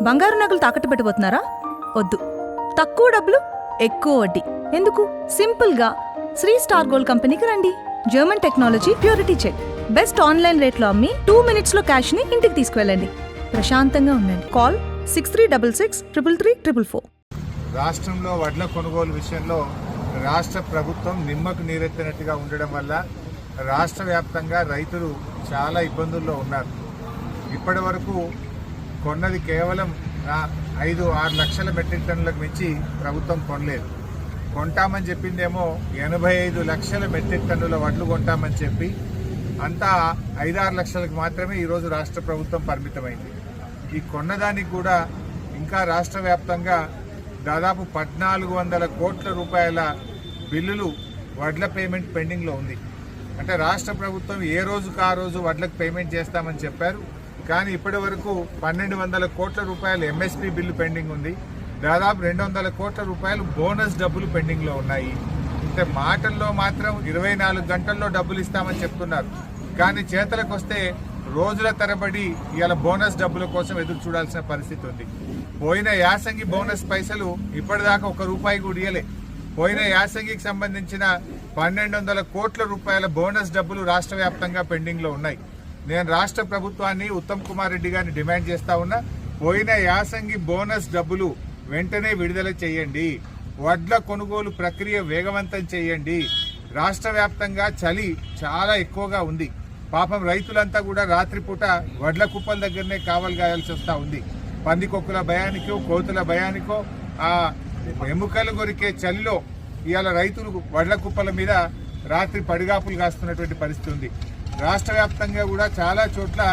బంగారు నగలు తాకట్టు పెట్టబోతున్నారా? వద్దు. తక్కువ డబ్బులు ఎక్కువ వడ్డీ ఎందుకు? సింపుల్ గా శ్రీ స్టార్ గోల్డ్ కంపెనీకి రండి. German technology, purity check, best online రేట్లో అమ్మి 2 minutes లో క్యాష్ ని ఇంటికి తీసుకువెళ్ళండి. ప్రశాంతంగా ఉండండి. కాల్ 6366 రాష్ట్రంలో వడ్ల కొనుగోలు విషయంలో రాష్ట్ర ప్రభుత్వం నిమ్మకు నీరెత్తినట్టుగా ఉండడం వల్ల రాష్ట్ర వ్యాప్తంగా రైతులు చాలా ఇబ్బందుల్లో ఉన్నారు. ఇప్పటి వరకు కొన్నది కేవలం 5-6 లక్షల మెట్రిక్ టన్నులకు మించి ప్రభుత్వం కొనలేదు. కొంటామని చెప్పిందేమో 85 లక్షల మెట్రిక్ టన్నుల వడ్లు కొంటామని చెప్పి అంతా 5-6 లక్షలకు మాత్రమే ఈరోజు రాష్ట్ర ప్రభుత్వం పరిమితమైంది. ఈ కొన్నదానికి కూడా ఇంకా రాష్ట్ర వ్యాప్తంగా దాదాపు 1400 కోట్ల రూపాయల బిల్లులు వడ్ల పేమెంట్ పెండింగ్లో ఉంది. అంటే రాష్ట్ర ప్రభుత్వం ఏ రోజుకు ఆ రోజు వడ్లకు పేమెంట్ చేస్తామని చెప్పారు. కానీ ఇప్పటి వరకు 1200 కోట్ల రూపాయలు ఎంఎస్పీ బిల్లు పెండింగ్ ఉంది. దాదాపు 200 కోట్ల రూపాయలు బోనస్ డబ్బులు పెండింగ్లో ఉన్నాయి. అంటే మాటల్లో మాత్రం 24 గంటల్లో డబ్బులు ఇస్తామని చెప్తున్నారు. కానీ చేతలకు వస్తే రోజుల తరబడి ఇవాళ బోనస్ డబ్బుల కోసం ఎదురు చూడాల్సిన పరిస్థితి ఉంది. పోయిన యాసంగి బోనస్ పైసలు ఇప్పటిదాకా 1 రూపాయి కూడా ఇయ్యలే. పోయిన యాసంగికి సంబంధించిన 1200 కోట్ల రూపాయల బోనస్ డబ్బులు రాష్ట్ర వ్యాప్తంగా పెండింగ్లో ఉన్నాయి. నేను రాష్ట్ర ప్రభుత్వాన్ని, ఉత్తమ్ కుమార్ రెడ్డి గారిని డిమాండ్ చేస్తా ఉన్నా, పోయిన యాసంగి బోనస్ డబ్బులు వెంటనే విడుదల చేయండి. వడ్ల కొనుగోలు ప్రక్రియ వేగవంతం చేయండి. రాష్ట్ర వ్యాప్తంగా చలి చాలా ఎక్కువగా ఉంది. పాపం రైతులంతా కూడా రాత్రిపూట వడ్ల కుప్పల దగ్గరనే కావలి గాయాల్సి వస్తూ ఉంది. పందికొక్కుల భయానికో, కోతుల భయానికో, ఆ ఎముకలు కొరికే చలిలో ఇవాళ రైతులు వడ్ల కుప్పల మీద రాత్రి పడిగాపులు కాస్తున్నటువంటి పరిస్థితి ఉంది. రాష్ట్ర వ్యాప్తంగా కూడా చాలా చోట్ల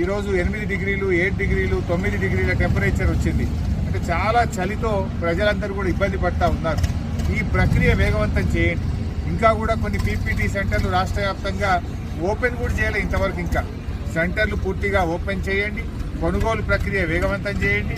ఈరోజు 8 డిగ్రీలు, 7 డిగ్రీలు, 9 డిగ్రీల టెంపరేచర్ వచ్చింది. అంటే చాలా చలితో ప్రజలందరూ కూడా ఇబ్బంది పడతా ఉన్నారు. ఈ ప్రక్రియ వేగవంతం చేయండి. ఇంకా కూడా కొన్ని పీపీటీ సెంటర్లు రాష్ట్ర వ్యాప్తంగా ఓపెన్ కూడా చేయలేదు ఇంతవరకు. ఇంకా సెంటర్లు పూర్తిగా ఓపెన్ చేయండి. కొనుగోలు ప్రక్రియ వేగవంతం చేయండి.